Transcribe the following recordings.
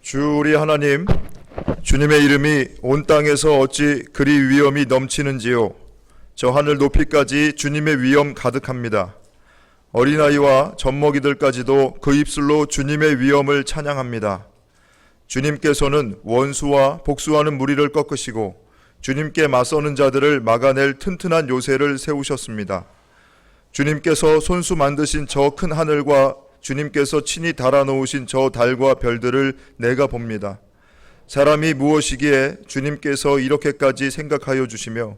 주 우리 하나님, 주님의 이름이 온 땅에서 어찌 그리 위엄이 넘치는지요. 저 하늘 높이까지 주님의 위엄 가득합니다. 어린아이와 젖먹이들까지도 그 입술로 주님의 위엄을 찬양합니다. 주님께서는 원수와 복수하는 무리를 꺾으시고 주님께 맞서는 자들을 막아낼 튼튼한 요새를 세우셨습니다. 주님께서 손수 만드신 저 큰 하늘과 주님께서 친히 달아놓으신 저 달과 별들을 내가 봅니다. 사람이 무엇이기에 주님께서 이렇게까지 생각하여 주시며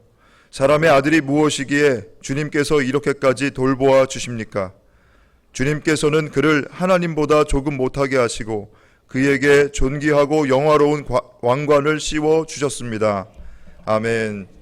사람의 아들이 무엇이기에 주님께서 이렇게까지 돌보아 주십니까? 주님께서는 그를 하나님보다 조금 못하게 하시고 그에게 존귀하고 영화로운 왕관을 씌워 주셨습니다. 아멘.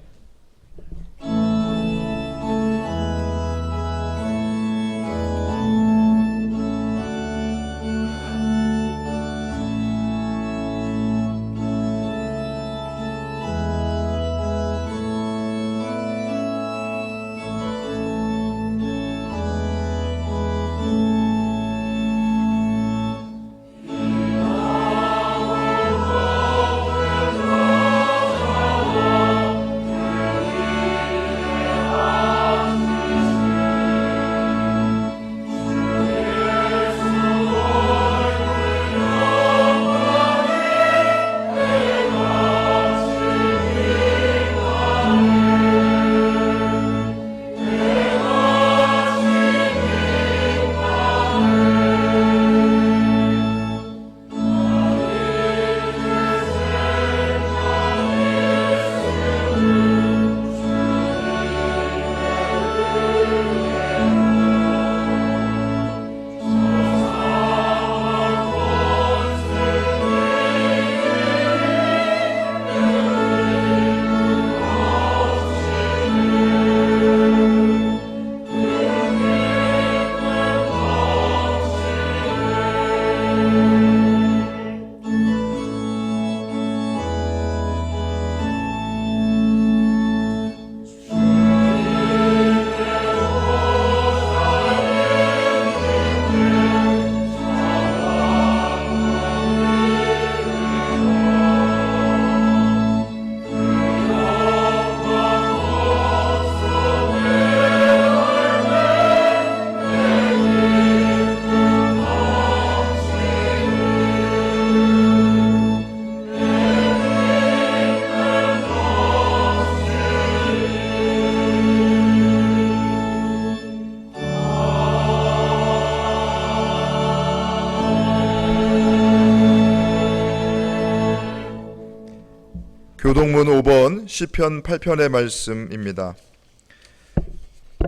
교동문 5번 시편 8편의 말씀입니다.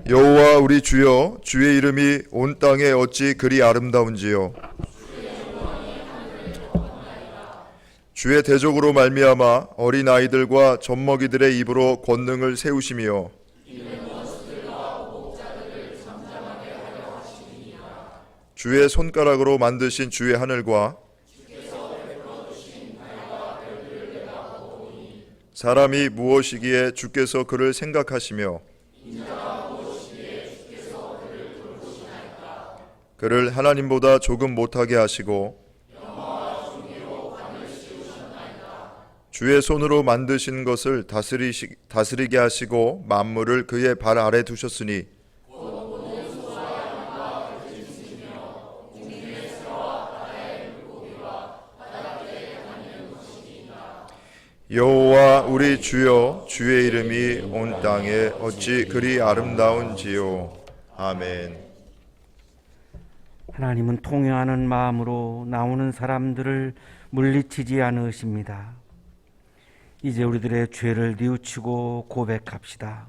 여호와 우리 주여, 주의 이름이 온 땅에 어찌 그리 아름다운지요. 주의 대적으로 말미암아 어린 아이들과 젖먹이들의 입으로 권능을 세우시며 주의 손가락으로 만드신 주의 하늘과 사람이 무엇이기에 주께서 그를 생각하시며 그를 하나님보다 조금 못하게 하시고 주의 손으로 만드신 것을 다스리게 하시고 만물을 그의 발 아래 두셨으니 여호와 우리 주여, 주의 이름이 온 땅에 어찌 그리 아름다운지요. 아멘. 하나님은 통회하는 마음으로 나오는 사람들을 물리치지 않으십니다. 이제 우리들의 죄를 뉘우치고 고백합시다.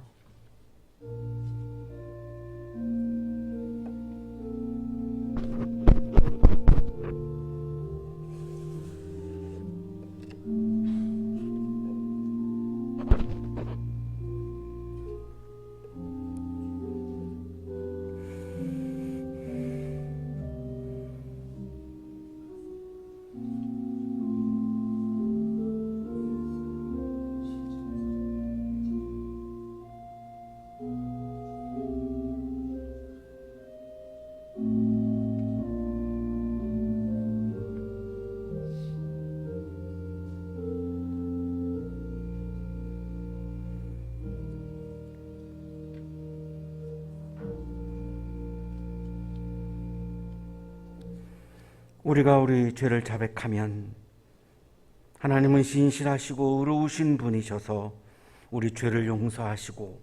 우리가 우리 죄를 자백하면 하나님은 신실하시고 의로우신 분이셔서 우리 죄를 용서하시고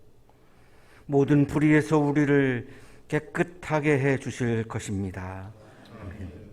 모든 불의에서 우리를 깨끗하게 해 주실 것입니다. 아멘.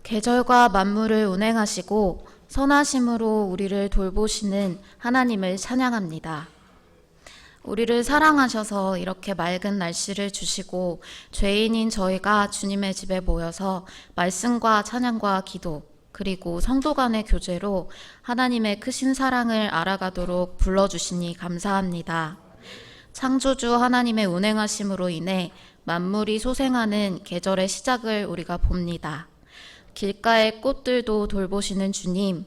계절과 만물을 운행하시고 선하심으로 우리를 돌보시는 하나님을 찬양합니다. 우리를 사랑하셔서 이렇게 맑은 날씨를 주시고 죄인인 저희가 주님의 집에 모여서 말씀과 찬양과 기도 그리고 성도 간의 교제로 하나님의 크신 사랑을 알아가도록 불러주시니 감사합니다. 창조주 하나님의 운행하심으로 인해 만물이 소생하는 계절의 시작을 우리가 봅니다. 길가의 꽃들도 돌보시는 주님,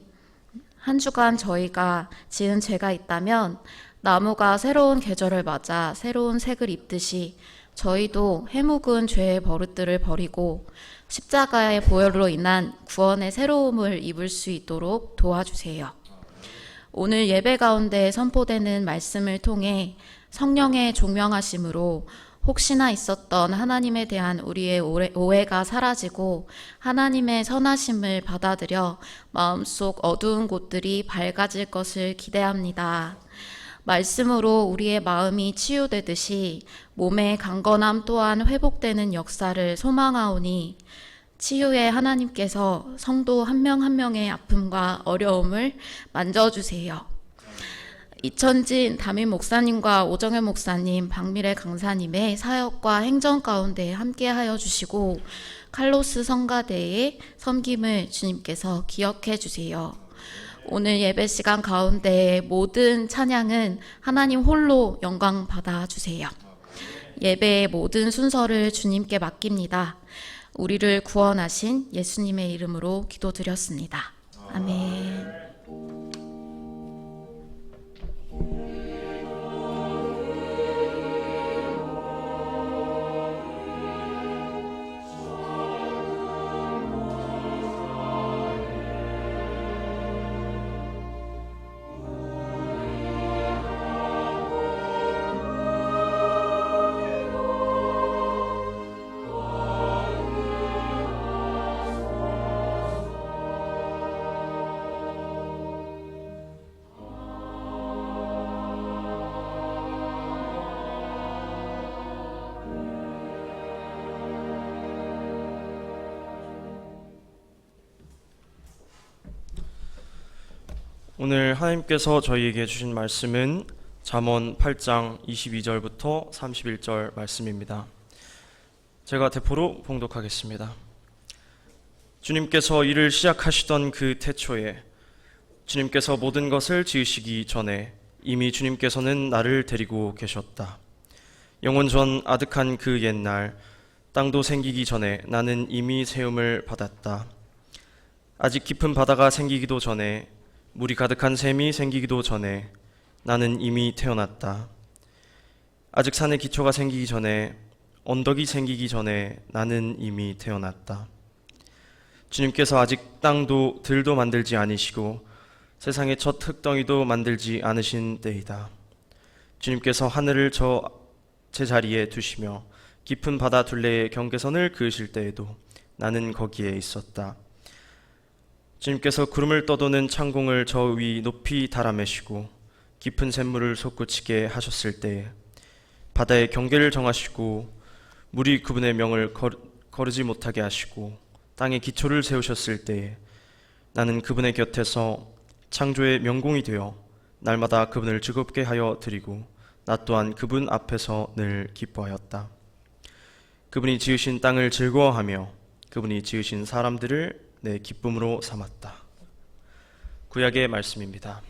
한 주간 저희가 지은 죄가 있다면 나무가 새로운 계절을 맞아 새로운 색을 입듯이 저희도 해묵은 죄의 버릇들을 버리고 십자가의 보혈로 인한 구원의 새로움을 입을 수 있도록 도와주세요. 오늘 예배 가운데 선포되는 말씀을 통해 성령의 종명하심으로 혹시나 있었던 하나님에 대한 우리의 오해가 사라지고 하나님의 선하심을 받아들여 마음속 어두운 곳들이 밝아질 것을 기대합니다. 말씀으로 우리의 마음이 치유되듯이 몸의 강건함 또한 회복되는 역사를 소망하오니 치유의 하나님께서 성도 한 명 한 명의 아픔과 어려움을 만져주세요. 이천진 담임 목사님과 오정현 목사님, 박미래 강사님의 사역과 행정 가운데 함께하여 주시고 칼로스 성가대의 섬김을 주님께서 기억해 주세요. 오늘 예배 시간 가운데 모든 찬양은 하나님 홀로 영광 받아 주세요. 예배의 모든 순서를 주님께 맡깁니다. 우리를 구원하신 예수님의 이름으로 기도드렸습니다. 아멘. 오늘 하나님께서 저희에게 주신 말씀은 잠언 8장 22절부터 31절 말씀입니다. 제가 대포로 봉독하겠습니다. 주님께서 일을 시작하시던 그 태초에, 주님께서 모든 것을 지으시기 전에 이미 주님께서는 나를 데리고 계셨다. 영원 전 아득한 그 옛날, 땅도 생기기 전에 나는 이미 세움을 받았다. 아직 깊은 바다가 생기기도 전에, 물이 가득한 샘이 생기기도 전에 나는 이미 태어났다. 아직 산의 기초가 생기기 전에, 언덕이 생기기 전에 나는 이미 태어났다. 주님께서 아직 땅도 들도 만들지 않으시고 세상의 첫 흙덩이도 만들지 않으신 때이다. 주님께서 하늘을 제 자리에 두시며 깊은 바다 둘레의 경계선을 그으실 때에도 나는 거기에 있었다. 주님께서 구름을 떠도는 창공을 저 위 높이 달아매시고 깊은 샘물을 솟구치게 하셨을 때에, 바다의 경계를 정하시고 물이 그분의 명을 거르지 못하게 하시고 땅의 기초를 세우셨을 때에 나는 그분의 곁에서 창조의 명공이 되어 날마다 그분을 즐겁게 하여 드리고 나 또한 그분 앞에서 늘 기뻐하였다. 그분이 지으신 땅을 즐거워하며 그분이 지으신 사람들을 내 기쁨으로 삼았다. 구약의 말씀입니다.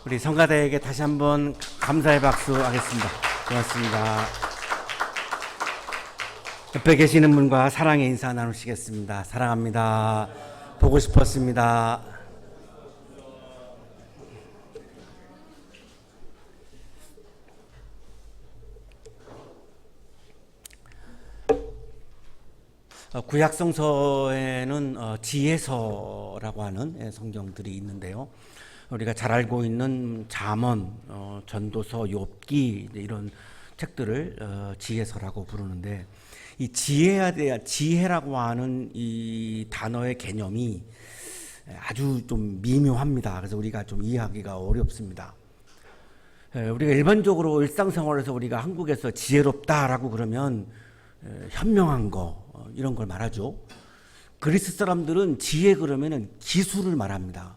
우리 성가대에게 다시 한번 감사의 박수 하겠습니다. 고맙습니다. 옆에 계시는 분과 사랑의 인사 나누시겠습니다. 사랑합니다. 보고 싶었습니다. 구약성서에는 지혜서라고 하는 성경들이 있는데요. 우리가 잘 알고 있는 잠언, 전도서, 욥기 이런 책들을 지혜서라고 부르는데, 이 지혜라고 하는 이 단어의 개념이 아주 좀 미묘합니다. 그래서 우리가 좀 이해하기가 어렵습니다. 우리가 일반적으로 일상생활에서 우리가 한국에서 지혜롭다라고 그러면 현명한 거 이런 걸 말하죠. 그리스 사람들은 지혜 그러면은 기술을 말합니다.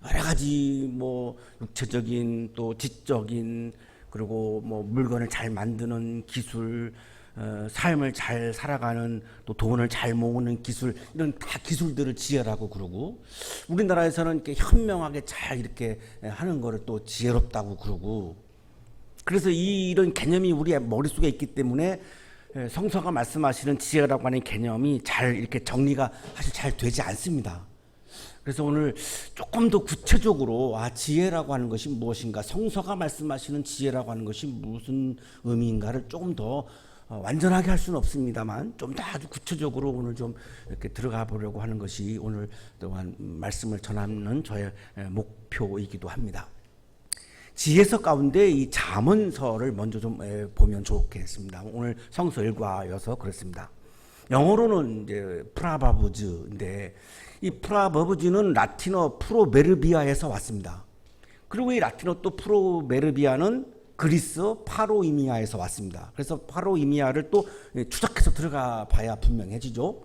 여러 가지 뭐 육체적인 또 지적인 그리고 뭐 물건을 잘 만드는 기술, 삶을 잘 살아가는 또 돈을 잘 모으는 기술, 이런 다 기술들을 지혜라고 그러고, 우리나라에서는 이렇게 현명하게 잘 이렇게 하는 거를 또 지혜롭다고 그러고, 그래서 이런 개념이 우리의 머릿속에 있기 때문에 성서가 말씀하시는 지혜라고 하는 개념이 잘 이렇게 정리가 사실 잘 되지 않습니다. 그래서 오늘 조금 더 구체적으로 지혜라고 하는 것이 무엇인가, 성서가 말씀하시는 지혜라고 하는 것이 무슨 의미인가를 조금 더 완전하게 할 수는 없습니다만 좀 더 아주 구체적으로 오늘 좀 이렇게 들어가 보려고 하는 것이 오늘 또한 말씀을 전하는 저의 목표이기도 합니다. 지혜서 가운데 이 잠언서를 먼저 좀 보면 좋겠습니다. 오늘 성서 일과여서 그렇습니다. 영어로는 이제 프라바브즈인데, 이 프라버브즈는 라틴어 프로베르비아에서 왔습니다. 그리고 이 라틴어 또 프로베르비아는 그리스 파로이미아에서 왔습니다. 그래서 파로이미아를 또 추적해서 들어가 봐야 분명해지죠.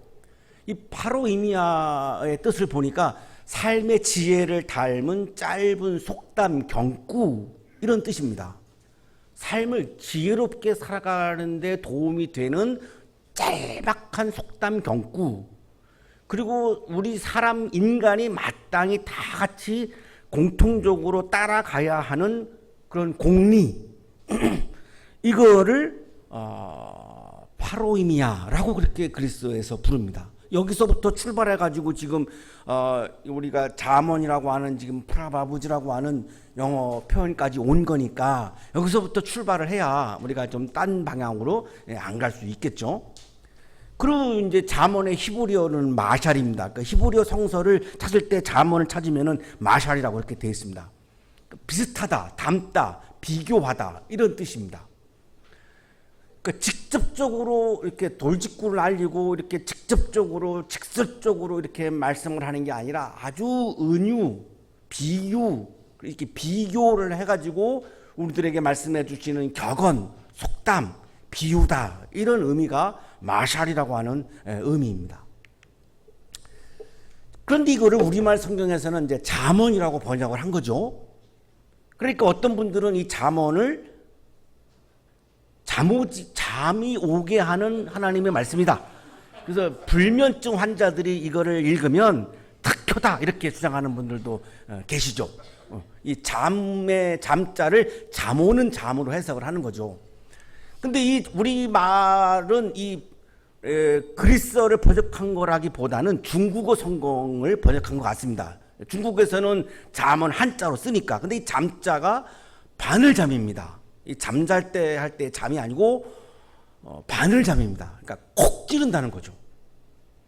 이 파로이미아의 뜻을 보니까 삶의 지혜를 닮은 짧은 속담 경구, 이런 뜻입니다. 삶을 지혜롭게 살아가는 데 도움이 되는 짤막한 속담 경구, 그리고 우리 사람 인간이 마땅히 다 같이 공통적으로 따라가야 하는 그런 공리, 이거를 파로이미아라고 그렇게 그리스에서 부릅니다. 여기서부터 출발해가지고 지금 우리가 잠언이라고 하는 지금 프라바부즈라고 하는 영어 표현까지 온 거니까 여기서부터 출발을 해야 우리가 좀 딴 방향으로 안 갈 수 있겠죠. 그리고 이제 잠언의 히브리어는 마샬입니다. 그러니까 히브리어 성서를 찾을 때 잠언을 찾으면은 마샬이라고 이렇게 되어 있습니다. 비슷하다, 닮다, 비교하다, 이런 뜻입니다. 그러니까 직접적으로 이렇게 돌직구를 알리고 이렇게 직접적으로 직설적으로 이렇게 말씀을 하는 게 아니라 아주 은유, 비유, 이렇게 비교를 해가지고 우리들에게 말씀해 주시는 격언, 속담, 비유다, 이런 의미가 마샬이라고 하는 의미입니다. 그런데 이거를 우리말 성경에서는 이제 잠언이라고 번역을 한 거죠. 그러니까 어떤 분들은 이 잠언을 잠이 오게 하는 하나님의 말씀이다. 그래서 불면증 환자들이 이거를 읽으면 특효다, 이렇게 주장하는 분들도 계시죠. 이 잠의 잠자를 잠 오는 잠으로 해석을 하는 거죠. 근데 이 우리 말은 이 그리스어를 번역한 거라기보다는 중국어 성경을 번역한 것 같습니다. 중국에서는 잠은 한자로 쓰니까. 근데 이 잠자가 바늘잠입니다. 이 잠잘 때 할 때 잠이 아니고 바늘잠입니다. 그러니까 콕 찌른다는 거죠.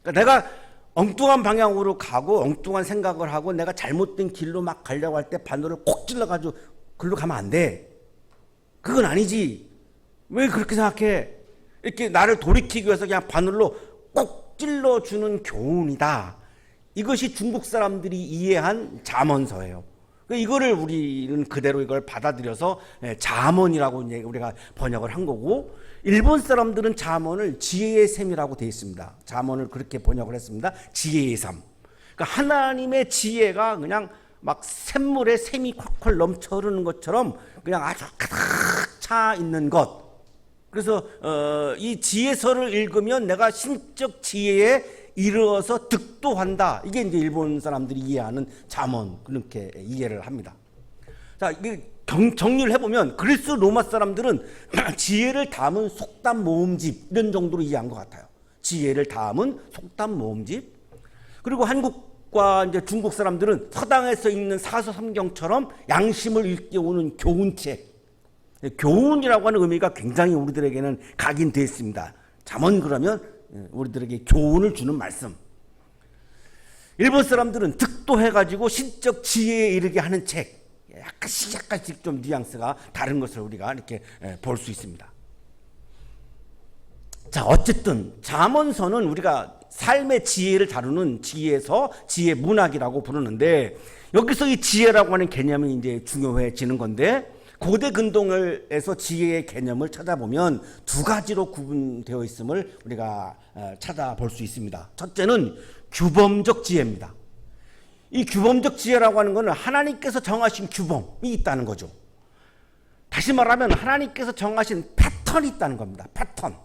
그러니까 내가 엉뚱한 방향으로 가고 엉뚱한 생각을 하고 내가 잘못된 길로 막 가려고 할 때 바늘을 콕 찔러가지고 글로 가면 안 돼. 그건 아니지. 왜 그렇게 생각해? 이렇게 나를 돌이키기 위해서 그냥 바늘로 꼭 찔러주는 교훈이다. 이것이 중국 사람들이 이해한 잠언서예요. 이거를 우리는 그대로 이걸 받아들여서 잠언이라고 이제 우리가 번역을 한 거고, 일본 사람들은 잠언을 지혜의 샘이라고 되어 있습니다. 잠언을 그렇게 번역을 했습니다. 지혜의 샘. 그러니까 하나님의 지혜가 그냥 막 샘물에 샘이 콸콸 넘쳐 흐르는 것처럼 그냥 아주 가득 차 있는 것. 그래서 이 지혜서를 읽으면 내가 심적 지혜에 이르러서 득도한다. 이게 이제 일본 사람들이 이해하는 잠언, 그렇게 이해를 합니다. 자, 이게 정리를 해보면 그리스 로마 사람들은 지혜를 담은 속담 모음집 이런 정도로 이해한 것 같아요. 지혜를 담은 속담 모음집. 그리고 한국과 이제 중국 사람들은 서당에서 읽는 사서 성경처럼 양심을 일깨우는 교훈책. 교훈이라고 하는 의미가 굉장히 우리들에게는 각인되어 있습니다. 잠언 그러면 우리들에게 교훈을 주는 말씀. 일본 사람들은 득도해가지고 신적 지혜에 이르게 하는 책. 약간씩 좀 뉘앙스가 다른 것을 우리가 이렇게 볼 수 있습니다. 자, 어쨌든 잠언서는 우리가 삶의 지혜를 다루는 지혜서, 지혜 문학이라고 부르는데 여기서 이 지혜라고 하는 개념이 이제 중요해지는 건데 고대 근동에서 지혜의 개념을 찾아보면 두 가지로 구분되어 있음을 우리가 찾아볼 수 있습니다. 첫째는 규범적 지혜입니다. 이 규범적 지혜라고 하는 것은 하나님께서 정하신 규범이 있다는 거죠. 다시 말하면 하나님께서 정하신 패턴이 있다는 겁니다. 패턴.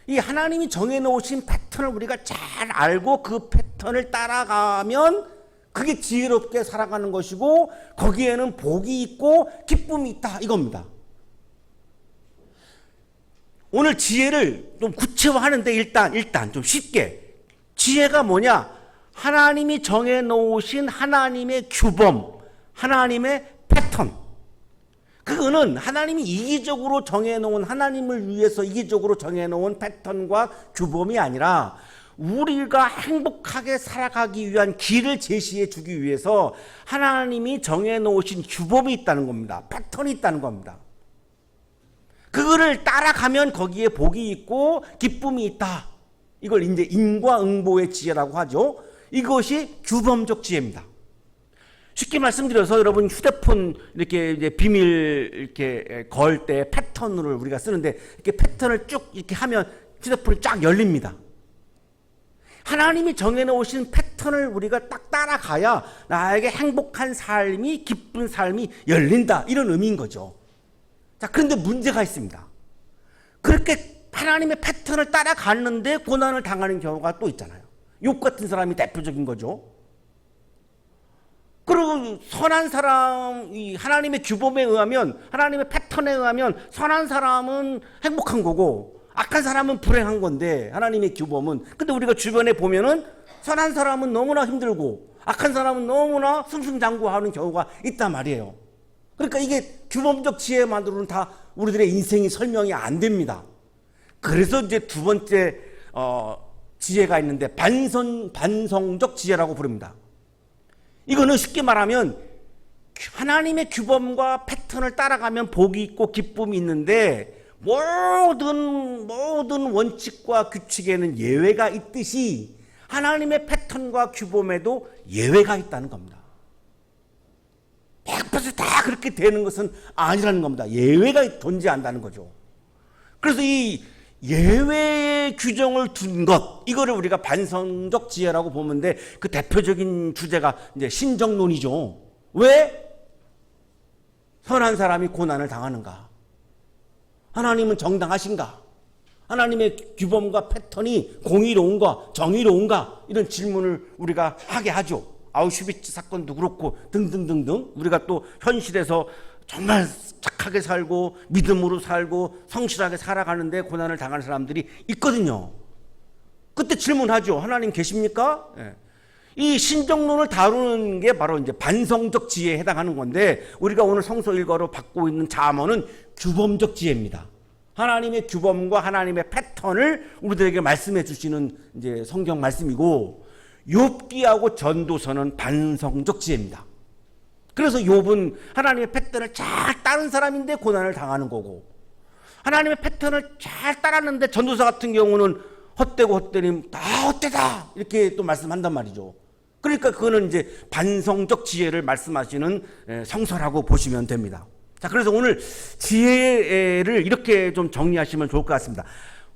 이 하나님이 정해놓으신 패턴을 우리가 잘 알고 그 패턴을 따라가면 그게 지혜롭게 살아가는 것이고 거기에는 복이 있고 기쁨이 있다 이겁니다. 오늘 지혜를 좀 구체화하는데 일단 좀 쉽게 지혜가 뭐냐? 하나님이 정해놓으신 하나님의 규범, 하나님의 패턴. 그거는 하나님이 이기적으로 정해놓은 하나님을 위해서 이기적으로 정해놓은 패턴과 규범이 아니라 우리가 행복하게 살아가기 위한 길을 제시해 주기 위해서 하나님이 정해놓으신 규범이 있다는 겁니다. 패턴이 있다는 겁니다. 그거를 따라가면 거기에 복이 있고 기쁨이 있다. 이걸 이제 인과응보의 지혜라고 하죠. 이것이 규범적 지혜입니다. 쉽게 말씀드려서 여러분 휴대폰 이렇게 이제 비밀 이렇게 걸 때 패턴을 우리가 쓰는데 이렇게 패턴을 쭉 이렇게 하면 휴대폰이 쫙 열립니다. 하나님이 정해놓으신 패턴을 우리가 딱 따라가야 나에게 행복한 삶이 기쁜 삶이 열린다 이런 의미인 거죠. 자, 그런데 문제가 있습니다. 그렇게 하나님의 패턴을 따라갔는데 고난을 당하는 경우가 또 있잖아요. 욥 같은 사람이 대표적인 거죠. 그리고 선한 사람, 이 하나님의 규범에 의하면, 하나님의 패턴에 의하면 선한 사람은 행복한 거고 악한 사람은 불행한 건데 하나님의 규범은. 근데 우리가 주변에 보면은 선한 사람은 너무나 힘들고 악한 사람은 너무나 승승장구하는 경우가 있단 말이에요. 그러니까 이게 규범적 지혜만으로는 다 우리들의 인생이 설명이 안 됩니다. 그래서 이제 두 번째 지혜가 있는데 반성적 지혜라고 부릅니다. 이거는 쉽게 말하면 하나님의 규범과 패턴을 따라가면 복이 있고 기쁨이 있는데 모든 원칙과 규칙에는 예외가 있듯이 하나님의 패턴과 규범에도 예외가 있다는 겁니다. 100% 다 그렇게 되는 것은 아니라는 겁니다. 예외가 존재한다는 거죠. 그래서 이 예외의 규정을 둔 것, 이거를 우리가 반성적 지혜라고 보는데 그 대표적인 주제가 이제 신정론이죠. 왜 선한 사람이 고난을 당하는가? 하나님은 정당하신가? 하나님의 규범과 패턴이 공의로운가? 정의로운가? 이런 질문을 우리가 하게 하죠. 아우슈비츠 사건도 그렇고 등등등등. 우리가 또 현실에서 정말 착하게 살고 믿음으로 살고 성실하게 살아가는데 고난을 당하는 사람들이 있거든요. 그때 질문하죠. 하나님 계십니까? 예. 이 신정론을 다루는 게 바로 이제 반성적 지혜에 해당하는 건데 우리가 오늘 성서 일과로 받고 있는 잠언은 규범적 지혜입니다. 하나님의 규범과 하나님의 패턴을 우리들에게 말씀해 주시는 이제 성경 말씀이고 욥기하고 전도서는 반성적 지혜입니다. 그래서 욥은 하나님의 패턴을 잘 따른 사람인데 고난을 당하는 거고 하나님의 패턴을 잘 따랐는데 전도서 같은 경우는 헛되고 헛되림 다 헛되다 이렇게 또 말씀한단 말이죠. 그러니까 그거는 이제 반성적 지혜를 말씀하시는 성서라고 보시면 됩니다. 자, 그래서 오늘 지혜를 이렇게 좀 정리하시면 좋을 것 같습니다.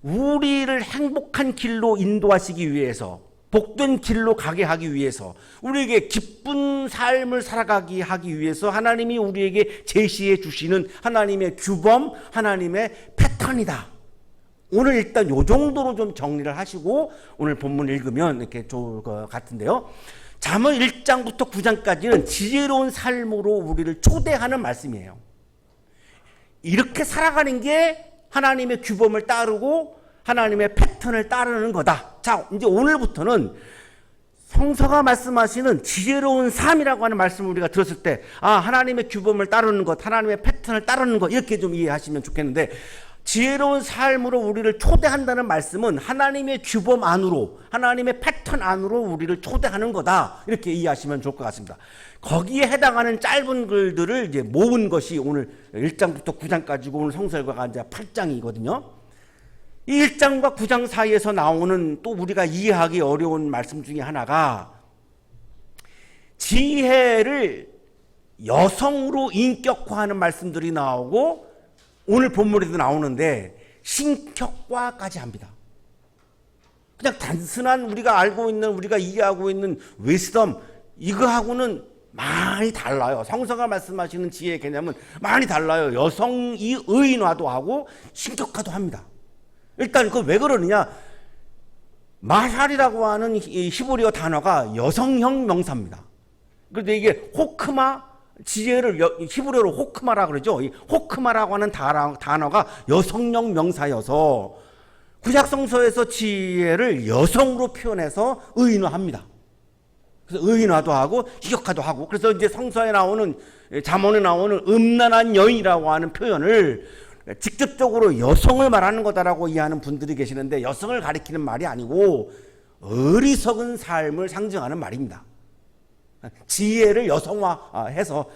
우리를 행복한 길로 인도하시기 위해서 복된 길로 가게 하기 위해서 우리에게 기쁜 삶을 살아가게 하기 위해서 하나님이 우리에게 제시해 주시는 하나님의 규범, 하나님의 패턴이다. 오늘 일단 이 정도로 좀 정리를 하시고 오늘 본문 읽으면 이렇게 좋을 것 같은데요. 잠언 1장부터 9장까지는 지혜로운 삶으로 우리를 초대하는 말씀이에요. 이렇게 살아가는 게 하나님의 규범을 따르고 하나님의 패턴을 따르는 거다. 자, 이제 오늘부터는 성서가 말씀하시는 지혜로운 삶이라고 하는 말씀을 우리가 들었을 때, 하나님의 규범을 따르는 것, 하나님의 패턴을 따르는 것, 이렇게 좀 이해하시면 좋겠는데, 지혜로운 삶으로 우리를 초대한다는 말씀은 하나님의 규범 안으로, 하나님의 패턴 안으로 우리를 초대하는 거다. 이렇게 이해하시면 좋을 것 같습니다. 거기에 해당하는 짧은 글들을 이제 모은 것이 오늘 1장부터 9장까지고 오늘 성서가 이제 8장이거든요. 이 1장과 9장 사이에서 나오는 또 우리가 이해하기 어려운 말씀 중에 하나가 지혜를 여성으로 인격화하는 말씀들이 나오고 오늘 본문에도 나오는데 신격화까지 합니다. 그냥 단순한 우리가 알고 있는 우리가 이해하고 있는 위스덤 이거하고는 많이 달라요. 성서가 말씀하시는 지혜의 개념은 많이 달라요. 여성이 의인화도 하고 신격화도 합니다. 일단 그 왜 그러느냐? 마샬이라고 하는 히브리어 단어가 여성형 명사입니다. 그런데 이게 호크마 지혜를 히브리어로 호크마라 그러죠. 이 호크마라고 하는 단어가 여성형 명사여서 구약 성서에서 지혜를 여성으로 표현해서 의인화합니다. 그래서 의인화도 하고 희격화도 하고 그래서 이제 성서에 나오는 잠언에 나오는 음란한 여인이라고 하는 표현을 직접적으로 여성을 말하는 거다라고 이해하는 분들이 계시는데 여성을 가리키는 말이 아니고 어리석은 삶을 상징하는 말입니다. 지혜를 여성화해서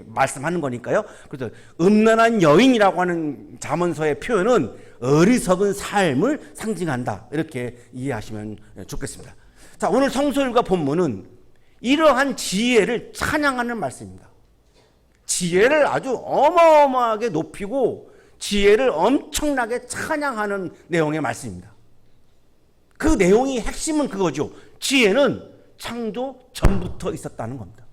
말씀하는 거니까요. 그래서 음란한 여인이라고 하는 잠언서의 표현은 어리석은 삶을 상징한다. 이렇게 이해하시면 좋겠습니다. 자, 오늘 성서일과 본문은 이러한 지혜를 찬양하는 말씀입니다. 지혜를 아주 어마어마하게 높이고 지혜를 엄청나게 찬양하는 내용의 말씀입니다. 그 내용이 핵심은 그거죠. 지혜는 창조 전부터 있었다는 겁니다.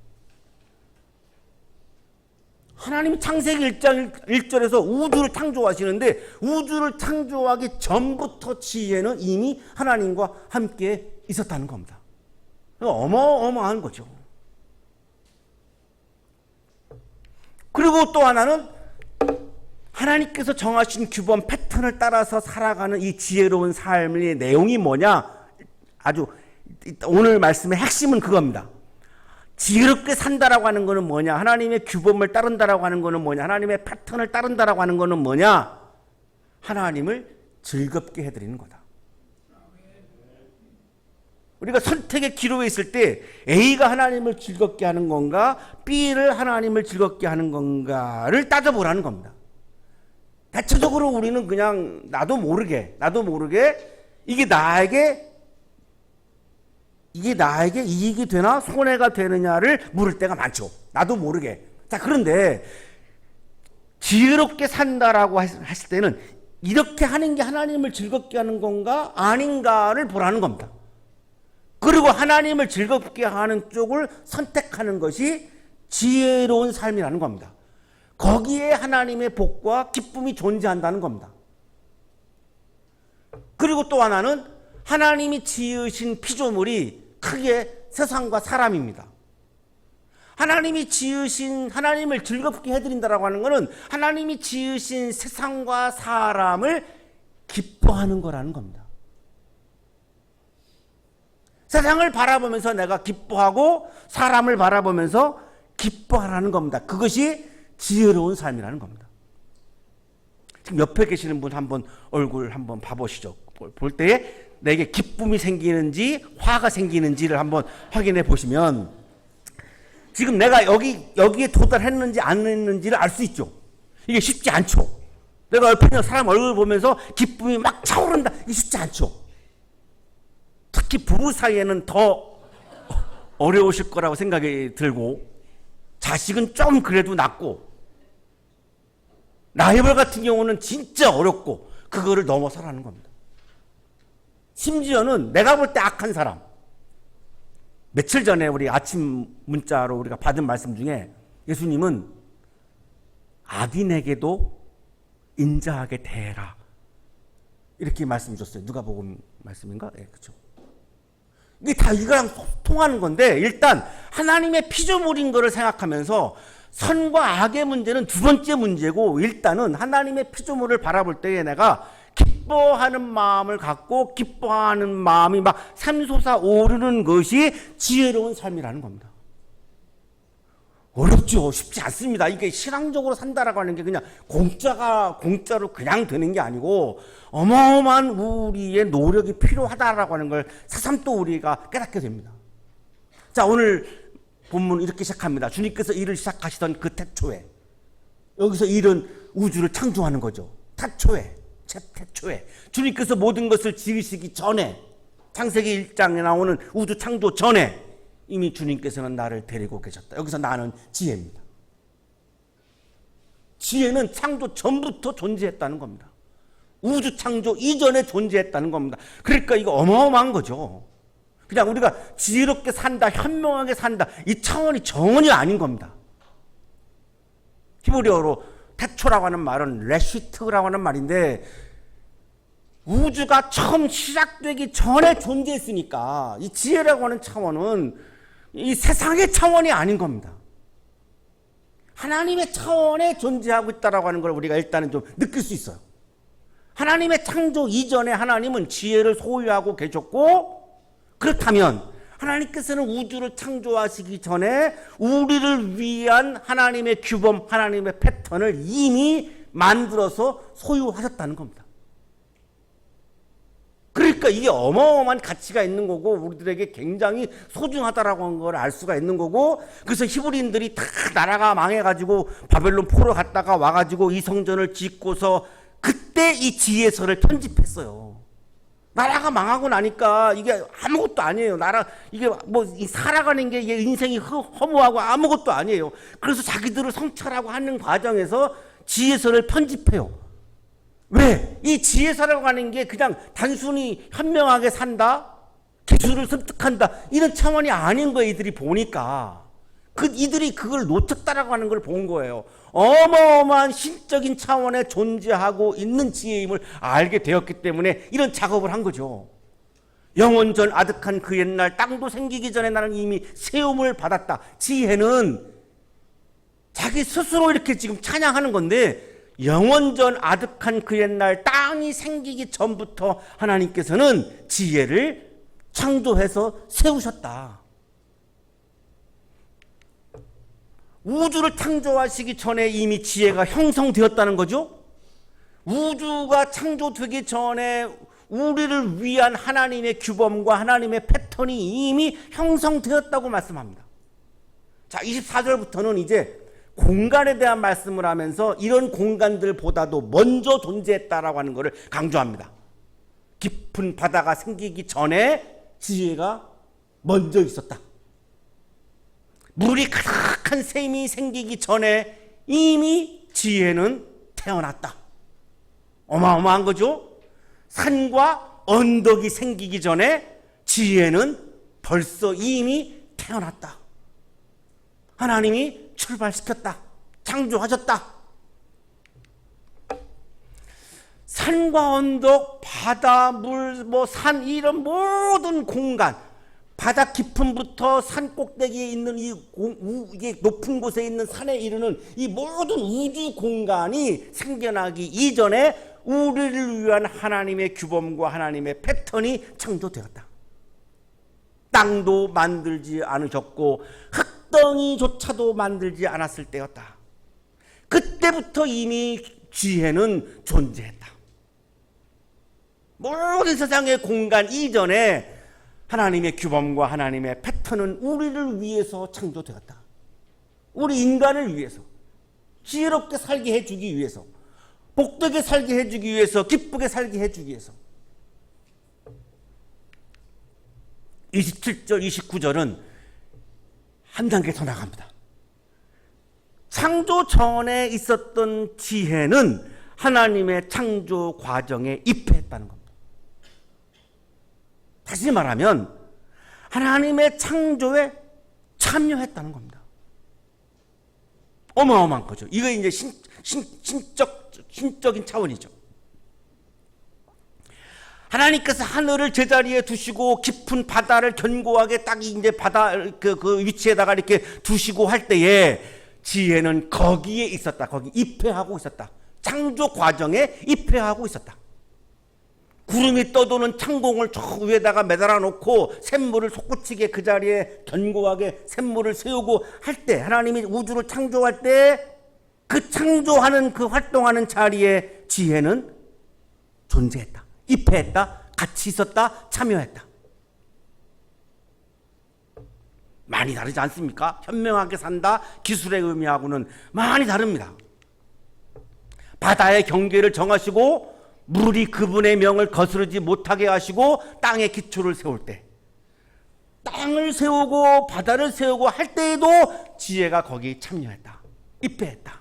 하나님이 창세기 1장 1절에서 우주를 창조하시는데 우주를 창조하기 전부터 지혜는 이미 하나님과 함께 있었다는 겁니다. 어마어마한 거죠. 그리고 또 하나는 하나님께서 정하신 규범 패턴을 따라서 살아가는 이 지혜로운 삶의 내용이 뭐냐? 아주 오늘 말씀의 핵심은 그겁니다. 지혜롭게 산다라고 하는 것은 뭐냐? 하나님의 규범을 따른다라고 하는 것은 뭐냐? 하나님의 패턴을 따른다라고 하는 것은 뭐냐? 하나님을 즐겁게 해드리는 거다. 우리가 선택의 기로에 있을 때 A가 하나님을 즐겁게 하는 건가 B를 하나님을 즐겁게 하는 건가를 따져보라는 겁니다. 대체적으로 우리는 그냥 나도 모르게 이게 나에게 이익이 되나 손해가 되느냐를 물을 때가 많죠. 나도 모르게. 자, 그런데 지혜롭게 산다라고 했을 때는 이렇게 하는 게 하나님을 즐겁게 하는 건가 아닌가를 보라는 겁니다. 그리고 하나님을 즐겁게 하는 쪽을 선택하는 것이 지혜로운 삶이라는 겁니다. 거기에 하나님의 복과 기쁨이 존재한다는 겁니다. 그리고 또 하나는 하나님이 지으신 피조물이 크게 세상과 사람입니다. 하나님이 지으신 하나님을 즐겁게 해드린다라고 하는 것은 하나님이 지으신 세상과 사람을 기뻐하는 거라는 겁니다. 세상을 바라보면서 내가 기뻐하고 사람을 바라보면서 기뻐하라는 겁니다. 그것이 지혜로운 삶이라는 겁니다. 지금 옆에 계시는 분 한번 얼굴 한번 봐보시죠. 볼 때에 내게 기쁨이 생기는지 화가 생기는지를 한번 확인해 보시면 지금 내가 여기에 도달했는지 안 했는지를 알 수 있죠. 이게 쉽지 않죠. 내가 옆에 있는 사람 얼굴 보면서 기쁨이 막 차오른다. 이게 쉽지 않죠. 특히 부부 사이에는 더 어려우실 거라고 생각이 들고 자식은 좀 그래도 낫고 라이벌 같은 경우는 진짜 어렵고 그거를 넘어서라는 겁니다. 심지어는 내가 볼 때 악한 사람 며칠 전에 우리 아침 문자로 우리가 받은 말씀 중에 예수님은 악인에게도 인자하게 대해라 이렇게 말씀 주셨어요. 누가복음 말씀인가? 예, 그렇죠. 이게 다 이거랑 통하는 건데, 일단 하나님의 피조물인 거를 생각하면서 선과 악의 문제는 두 번째 문제고, 일단은 하나님의 피조물을 바라볼 때에 내가 기뻐하는 마음을 갖고 기뻐하는 마음이 막 샘솟아 오르는 것이 지혜로운 삶이라는 겁니다. 어렵죠. 쉽지 않습니다. 이게 신앙적으로 산다라고 하는 게 그냥 공짜로 그냥 되는 게 아니고 어마어마한 우리의 노력이 필요하다라고 하는 걸 새삼 또 우리가 깨닫게 됩니다. 자, 오늘 본문 이렇게 시작합니다. 주님께서 일을 시작하시던 그 태초에, 여기서 일은 우주를 창조하는 거죠. 태초에 주님께서 모든 것을 지으시기 전에, 창세기 1장에 나오는 우주 창조 전에 이미 주님께서는 나를 데리고 계셨다. 여기서 나는 지혜입니다. 지혜는 창조 전부터 존재했다는 겁니다. 우주 창조 이전에 존재했다는 겁니다. 그러니까 이거 어마어마한 거죠. 그냥 우리가 지혜롭게 산다, 현명하게 산다, 이 차원이 전혀 아닌 겁니다. 히브리어로 태초라고 하는 말은 레시트라고 하는 말인데, 우주가 처음 시작되기 전에 존재했으니까 이 지혜라고 하는 차원은 이 세상의 차원이 아닌 겁니다. 하나님의 차원에 존재하고 있다라고 하는 걸 우리가 일단은 좀 느낄 수 있어요. 하나님의 창조 이전에 하나님은 지혜를 소유하고 계셨고, 그렇다면 하나님께서는 우주를 창조하시기 전에 우리를 위한 하나님의 규범, 하나님의 패턴을 이미 만들어서 소유하셨다는 겁니다. 그러니까 이게 어마어마한 가치가 있는 거고 우리들에게 굉장히 소중하다라고 하는 걸 알 수가 있는 거고, 그래서 히브리인들이 다 나라가 망해가지고 바벨론 포로 갔다가 와가지고 이 성전을 짓고서 그때 이 지혜서를 편집했어요. 나라가 망하고 나니까 이게 아무것도 아니에요. 이게 뭐 살아가는 게 인생이 허무하고 아무것도 아니에요. 그래서 자기들을 성찰하고 하는 과정에서 지혜서를 편집해요. 왜? 이 지혜서라고 하는 게 그냥 단순히 현명하게 산다, 기술을 습득한다, 이런 차원이 아닌 거예요. 이들이 보니까. 이들이 그걸 놓쳤다라고 하는 걸 본 거예요. 어마어마한 신적인 차원에 존재하고 있는 지혜임을 알게 되었기 때문에 이런 작업을 한 거죠. 영원전 아득한 그 옛날, 땅도 생기기 전에 나는 이미 세움을 받았다. 지혜는 자기 스스로 이렇게 지금 찬양하는 건데, 영원전 아득한 그 옛날, 땅이 생기기 전부터 하나님께서는 지혜를 창조해서 세우셨다. 우주를 창조하시기 전에 이미 지혜가 형성되었다는 거죠. 우주가 창조되기 전에 우리를 위한 하나님의 규범과 하나님의 패턴이 이미 형성되었다고 말씀합니다. 자, 24절부터는 이제 공간에 대한 말씀을 하면서 이런 공간들보다도 먼저 존재했다라고 하는 것을 강조합니다. 깊은 바다가 생기기 전에 지혜가 먼저 있었다. 물이 가득한 샘이 생기기 전에 이미 지혜는 태어났다. 어마어마한 거죠. 산과 언덕이 생기기 전에 지혜는 벌써 이미 태어났다. 하나님이 출발시켰다. 창조하셨다. 산과 언덕, 바다, 물, 산, 이런 모든 공간, 바다 깊음부터 산 꼭대기에 있는 이게 높은 곳에 있는 산에 이르는 이 모든 우주 공간이 생겨나기 이전에 우리를 위한 하나님의 규범과 하나님의 패턴이 창조되었다. 땅도 만들지 않으셨고 흙덩이조차도 만들지 않았을 때였다. 그때부터 이미 지혜는 존재했다. 모든 세상의 공간 이전에 하나님의 규범과 하나님의 패턴은 우리를 위해서 창조되었다. 우리 인간을 위해서, 지혜롭게 살게 해주기 위해서, 복되게 살게 해주기 위해서, 기쁘게 살게 해주기 위해서. 27절, 29절은 한 단계 더 나갑니다. 창조 전에 있었던 지혜는 하나님의 창조 과정에 입회했다는 겁니다. 다시 말하면 하나님의 창조에 참여했다는 겁니다. 어마어마한 거죠. 이거 이제 신적인 차원이죠. 하나님께서 하늘을 제자리에 두시고 깊은 바다를 견고하게 딱 이제 바다 그 위치에다가 이렇게 두시고 할 때에 지혜는 거기에 있었다. 거기 입회하고 있었다. 창조 과정에 입회하고 있었다. 구름이 떠도는 창공을 저 위에다가 매달아 놓고 샘물을 솟구치게 그 자리에 견고하게 샘물을 세우고 할 때, 하나님이 우주를 창조할 때 그 창조하는 그 활동하는 자리에 지혜는 존재했다. 입회했다. 같이 있었다. 참여했다. 많이 다르지 않습니까? 현명하게 산다. 기술의 의미하고는 많이 다릅니다. 바다의 경계를 정하시고 물이 그분의 명을 거스르지 못하게 하시고 땅의 기초를 세울 때, 땅을 세우고 바다를 세우고 할 때에도 지혜가 거기 참여했다. 입회했다.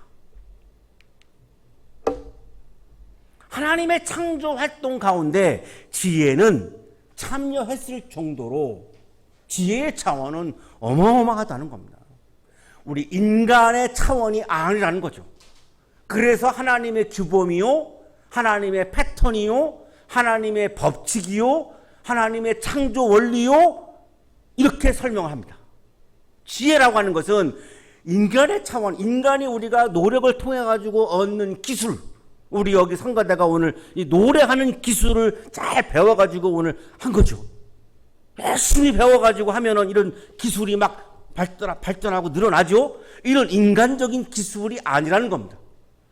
하나님의 창조 활동 가운데 지혜는 참여했을 정도로 지혜의 차원은 어마어마하다는 겁니다. 우리 인간의 차원이 아니라는 거죠. 그래서 하나님의 규범이요, 하나님의 패턴이요, 하나님의 법칙이요, 하나님의 창조 원리요, 이렇게 설명합니다. 지혜라고 하는 것은 인간의 차원, 인간이 우리가 노력을 통해 가지고 얻는 기술, 우리 여기 성가대가 오늘 이 노래하는 기술을 잘 배워가지고 오늘 한 거죠. 열심히 배워가지고 하면은 이런 기술이 막 발전하고 늘어나죠. 이런 인간적인 기술이 아니라는 겁니다.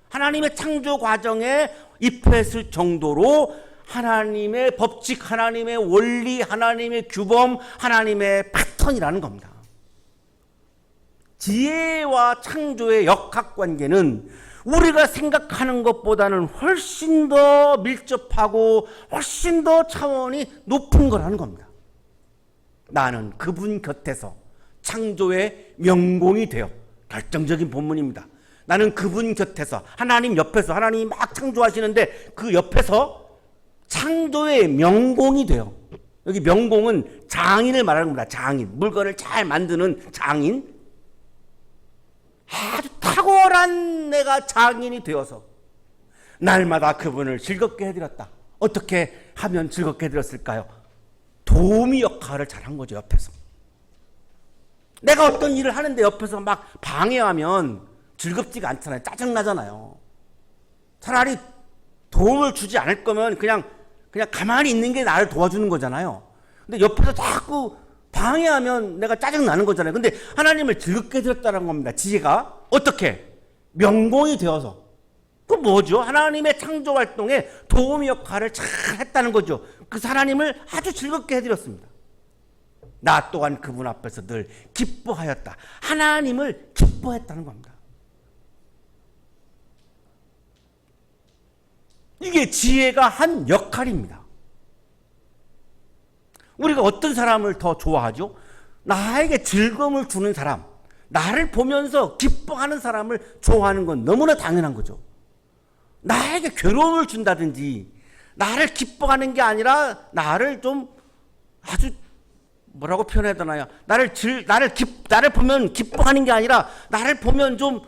하나님의 창조 과정에 입했을 정도로 하나님의 법칙, 하나님의 원리, 하나님의 규범, 하나님의 패턴이라는 겁니다. 지혜와 창조의 역학관계는 우리가 생각하는 것보다는 훨씬 더 밀접하고 훨씬 더 차원이 높은 거라는 겁니다. 나는 그분 곁에서 창조의 명공이 되어, 결정적인 본문입니다. 나는 그분 곁에서, 하나님 옆에서, 하나님이 막 창조하시는데 그 옆에서 창조의 명공이 되어, 여기 명공은 장인을 말하는 겁니다. 장인, 물건을 잘 만드는 장인. 아주 탁월한 내가 장인이 되어서 날마다 그분을 즐겁게 해드렸다. 어떻게 하면 즐겁게 해드렸을까요? 도우미 역할을 잘한 거죠, 옆에서. 내가 어떤 일을 하는데 옆에서 막 방해하면 즐겁지가 않잖아요. 짜증나잖아요. 차라리 도움을 주지 않을 거면 그냥 가만히 있는 게 나를 도와주는 거잖아요. 근데 옆에서 자꾸 방해하면 내가 짜증나는 거잖아요. 근데 하나님을 즐겁게 해드렸다는 겁니다. 지혜가 어떻게? 명공이 되어서. 그 뭐죠? 하나님의 창조 활동에 도우미 역할을 잘 했다는 거죠. 그래서 하나님을 아주 즐겁게 해드렸습니다. 나 또한 그분 앞에서 늘 기뻐하였다. 하나님을 기뻐했다는 겁니다. 이게 지혜가 한 역할입니다. 우리가 어떤 사람을 더 좋아하죠? 나에게 즐거움을 주는 사람, 나를 보면서 기뻐하는 사람을 좋아하는 건 너무나 당연한 거죠. 나에게 괴로움을 준다든지, 나를 기뻐하는 게 아니라 나를 좀 아주 뭐라고 표현해야 되나요? 나를 보면 기뻐하는 게 아니라 나를 보면 좀,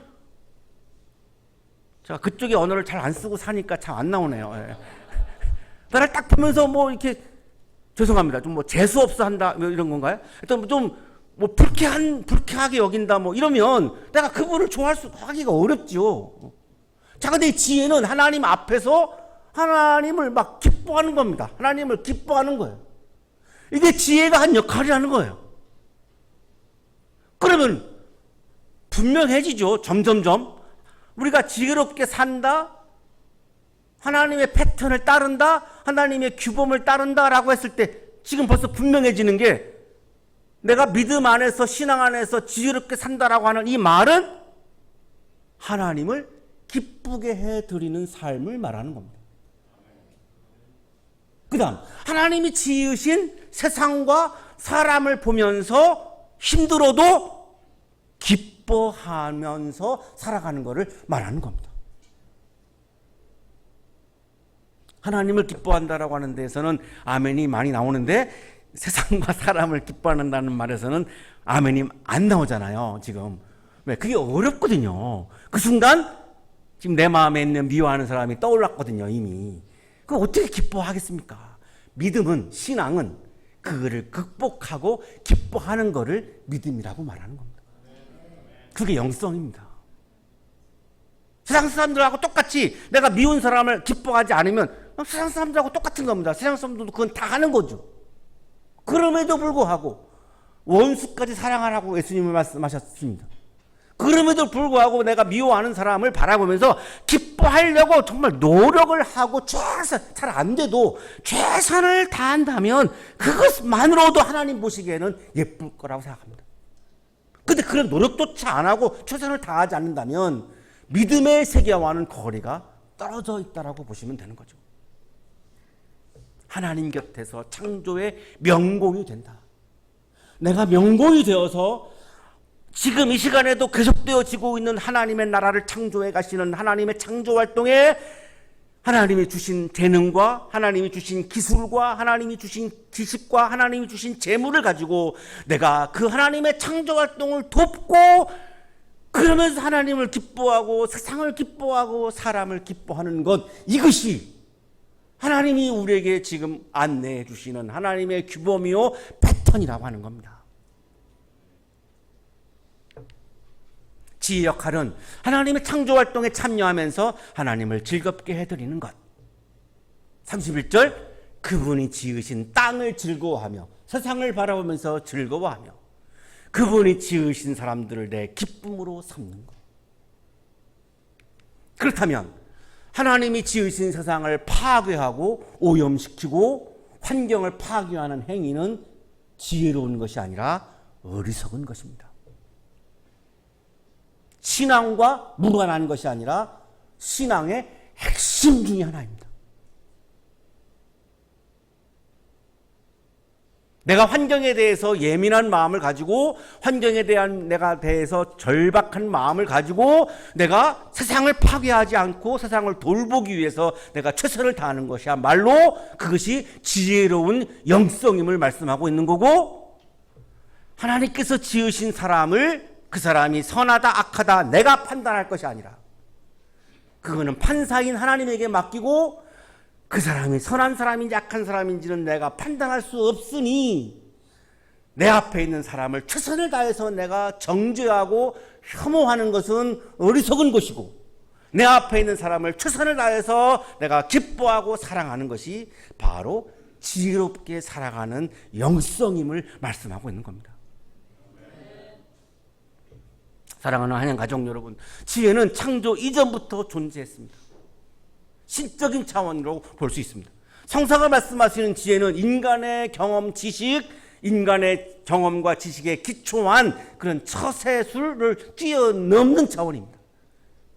제가 그쪽의 언어를 잘 안 쓰고 사니까 참 안 나오네요. 예. 나를 딱 보면서 뭐 이렇게, 죄송합니다. 좀 뭐 재수 없어 한다 뭐 이런 건가요? 일단 좀 뭐 불쾌하게 여긴다 뭐 이러면 내가 그분을 하기가 어렵죠. 자, 근데 이 지혜는 하나님 앞에서 하나님을 막 기뻐하는 겁니다. 하나님을 기뻐하는 거예요. 이게 지혜가 한 역할이라는 거예요. 그러면 분명해지죠. 점점점 우리가 지혜롭게 산다, 하나님의 패턴을 따른다, 하나님의 규범을 따른다라고 했을 때 지금 벌써 분명해지는 게, 내가 믿음 안에서 신앙 안에서 지혜롭게 산다라고 하는 이 말은 하나님을 기쁘게 해드리는 삶을 말하는 겁니다. 그 다음 하나님이 지으신 세상과 사람을 보면서 힘들어도 기뻐하면서 살아가는 것을 말하는 겁니다. 하나님을 기뻐한다라고 하는 데에서는 아멘이 많이 나오는데, 세상과 사람을 기뻐한다는 말에서는 아멘이 안 나오잖아요. 지금 왜? 그게 어렵거든요. 그 순간 지금 내 마음에 있는 미워하는 사람이 떠올랐거든요. 이미. 그거 어떻게 기뻐하겠습니까? 믿음은, 신앙은 그거를 극복하고 기뻐하는 거를 믿음이라고 말하는 겁니다. 그게 영성입니다. 세상 사람들하고 똑같이 내가 미운 사람을 기뻐하지 않으면 세상 사람들하고 똑같은 겁니다. 세상 사람들도 그건 다 하는 거죠. 그럼에도 불구하고 원수까지 사랑하라고 예수님은 말씀하셨습니다. 그럼에도 불구하고 내가 미워하는 사람을 바라보면서 기뻐하려고 정말 노력을 하고 잘 안 돼도 최선을 다한다면 그것만으로도 하나님 보시기에는 예쁠 거라고 생각합니다. 근데 그런 노력조차 안 하고 최선을 다하지 않는다면 믿음의 세계와는 거리가 떨어져 있다라고 보시면 되는 거죠. 하나님 곁에서 창조의 명공이 된다. 내가 명공이 되어서 지금 이 시간에도 계속되어지고 있는 하나님의 나라를 창조해 가시는 하나님의 창조 활동에 하나님이 주신 재능과 하나님이 주신 기술과 하나님이 주신 지식과 하나님이 주신 재물을 가지고 내가 그 하나님의 창조 활동을 돕고 그러면서 하나님을 기뻐하고 세상을 기뻐하고 사람을 기뻐하는 것, 이것이 하나님이 우리에게 지금 안내해 주시는 하나님의 규범이요 패턴이라고 하는 겁니다. 지혜 역할은 하나님의 창조 활동에 참여하면서 하나님을 즐겁게 해드리는 것. 31절, 그분이 지으신 땅을 즐거워하며 세상을 바라보면서 즐거워하며 그분이 지으신 사람들을 내 기쁨으로 삼는 것. 그렇다면 하나님이 지으신 세상을 파괴하고 오염시키고 환경을 파괴하는 행위는 지혜로운 것이 아니라 어리석은 것입니다. 신앙과 무관한 것이 아니라 신앙의 핵심 중에 하나입니다. 내가 환경에 대해서 예민한 마음을 가지고 환경에 대한 대해서 절박한 마음을 가지고 내가 세상을 파괴하지 않고 세상을 돌보기 위해서 내가 최선을 다하는 것이야말로 그것이 지혜로운 영성임을 말씀하고 있는 거고, 하나님께서 지으신 사람을 그 사람이 선하다 악하다 내가 판단할 것이 아니라 그거는 판사인 하나님에게 맡기고 그 사람이 선한 사람인지 악한 사람인지는 내가 판단할 수 없으니 내 앞에 있는 사람을 최선을 다해서 내가 정죄하고 혐오하는 것은 어리석은 것이고 내 앞에 있는 사람을 최선을 다해서 내가 기뻐하고 사랑하는 것이 바로 지혜롭게 살아가는 영성임을 말씀하고 있는 겁니다. 사랑하는 한양 가족 여러분, 지혜는 창조 이전부터 존재했습니다. 신적인 차원으로 볼 수 있습니다. 성사가 말씀하시는 지혜는 인간의 경험, 지식, 인간의 경험과 지식에 기초한 그런 처세술을 뛰어넘는 차원입니다.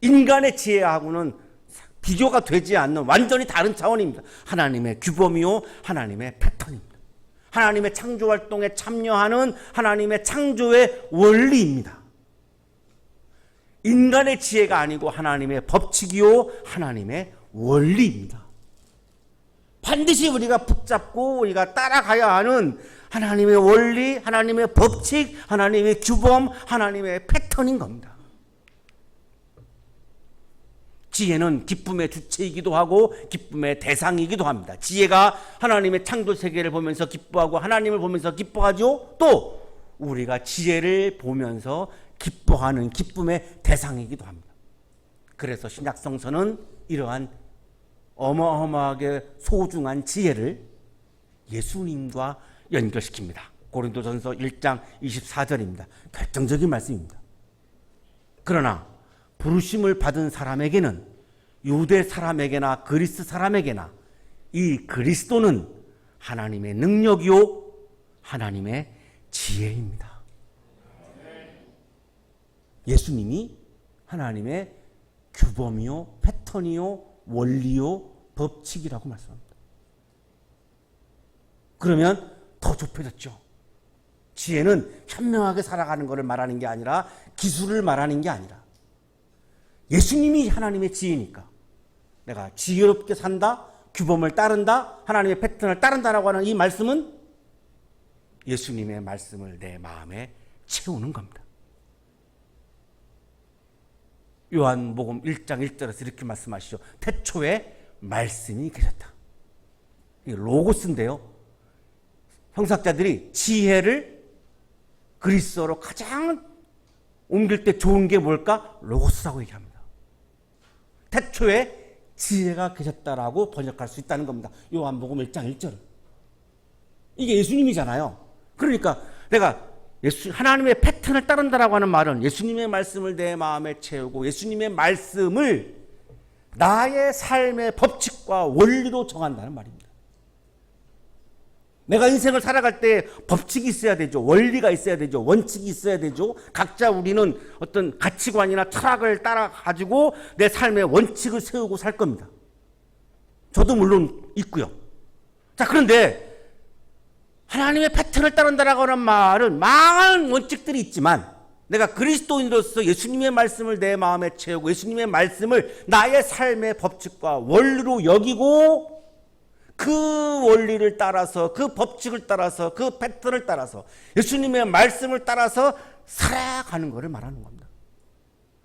인간의 지혜하고는 비교가 되지 않는 완전히 다른 차원입니다. 하나님의 규범이요, 하나님의 패턴입니다. 하나님의 창조 활동에 참여하는 하나님의 창조의 원리입니다. 인간의 지혜가 아니고 하나님의 법칙이요, 하나님의 원리입니다. 반드시 우리가 붙잡고 우리가 따라가야 하는 하나님의 원리, 하나님의 법칙, 하나님의 규범, 하나님의 패턴인 겁니다. 지혜는 기쁨의 주체이기도 하고 기쁨의 대상이기도 합니다. 지혜가 하나님의 창조 세계를 보면서 기뻐하고 하나님을 보면서 기뻐하죠. 또 우리가 지혜를 보면서 기뻐하는 기쁨의 대상이기도 합니다. 그래서 신약 성서는 이러한 어마어마하게 소중한 지혜를 예수님과 연결시킵니다. 고린도전서 1장 24절입니다. 결정적인 말씀입니다. 그러나 부르심을 받은 사람에게는 유대 사람에게나 그리스 사람에게나 이 그리스도는 하나님의 능력이요 하나님의 지혜입니다. 예수님이 하나님의 규범이요 패턴이요 원리요 법칙이라고 말씀합니다. 그러면 더 좁혀졌죠. 지혜는 현명하게 살아가는 것을 말하는 게 아니라 기술을 말하는 게 아니라 예수님이 하나님의 지혜니까 내가 지혜롭게 산다, 규범을 따른다, 하나님의 패턴을 따른다라고 하는 이 말씀은 예수님의 말씀을 내 마음에 채우는 겁니다. 요한복음 1장 1절에서 이렇게 말씀하시죠. 태초에 말씀이 계셨다. 이 로고스인데요. 성사학자들이 지혜를 그리스어로 가장 옮길 때 좋은 게 뭘까? 로고스라고 얘기합니다. 태초에 지혜가 계셨다라고 번역할 수 있다는 겁니다. 요한복음 1장 1절. 이게 예수님이잖아요. 그러니까 내가 하나님의 패턴을 따른다라고 하는 말은 예수님의 말씀을 내 마음에 채우고 예수님의 말씀을 나의 삶의 법칙과 원리로 정한다는 말입니다. 내가 인생을 살아갈 때 법칙이 있어야 되죠. 원리가 있어야 되죠. 원칙이 있어야 되죠. 각자 우리는 어떤 가치관이나 철학을 따라 가지고 내 삶의 원칙을 세우고 살 겁니다. 저도 물론 있고요. 자, 그런데 하나님의 패턴을 따른다라고 하는 말은 많은 원칙들이 있지만 내가 그리스도인으로서 예수님의 말씀을 내 마음에 채우고 예수님의 말씀을 나의 삶의 법칙과 원리로 여기고 그 원리를 따라서 그 법칙을 따라서 그 패턴을 따라서 예수님의 말씀을 따라서 살아가는 것을 말하는 겁니다.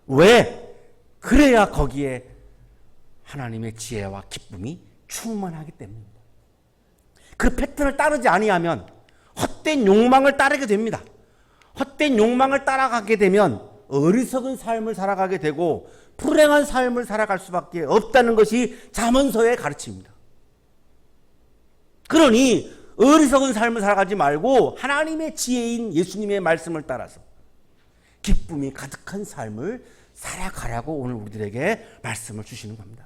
왜? 그래야 거기에 하나님의 지혜와 기쁨이 충만하기 때문입니다. 그 패턴을 따르지 아니하면 헛된 욕망을 따르게 됩니다. 헛된 욕망을 따라가게 되면 어리석은 삶을 살아가게 되고 불행한 삶을 살아갈 수밖에 없다는 것이 잠언서의 가르침입니다. 그러니 어리석은 삶을 살아가지 말고 하나님의 지혜인 예수님의 말씀을 따라서 기쁨이 가득한 삶을 살아가라고 오늘 우리들에게 말씀을 주시는 겁니다.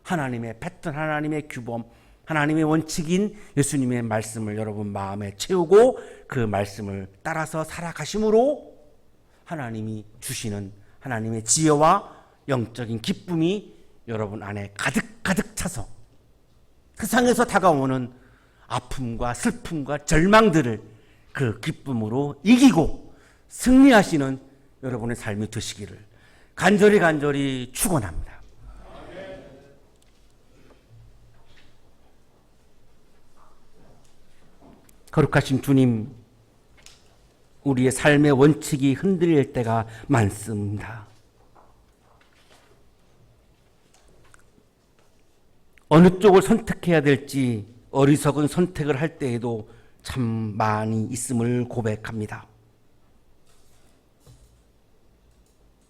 하나님의 패턴, 하나님의 규범, 하나님의 원칙인 예수님의 말씀을 여러분 마음에 채우고 그 말씀을 따라서 살아가심으로 하나님이 주시는 하나님의 지혜와 영적인 기쁨이 여러분 안에 가득 차서 세상에서 다가오는 아픔과 슬픔과 절망들을 그 기쁨으로 이기고 승리하시는 여러분의 삶이 되시기를 간절히 축원합니다. 거룩하신 주님, 우리의 삶의 원칙이 흔들릴 때가 많습니다. 어느 쪽을 선택해야 될지 어리석은 선택을 할 때에도 참 많이 있음을 고백합니다.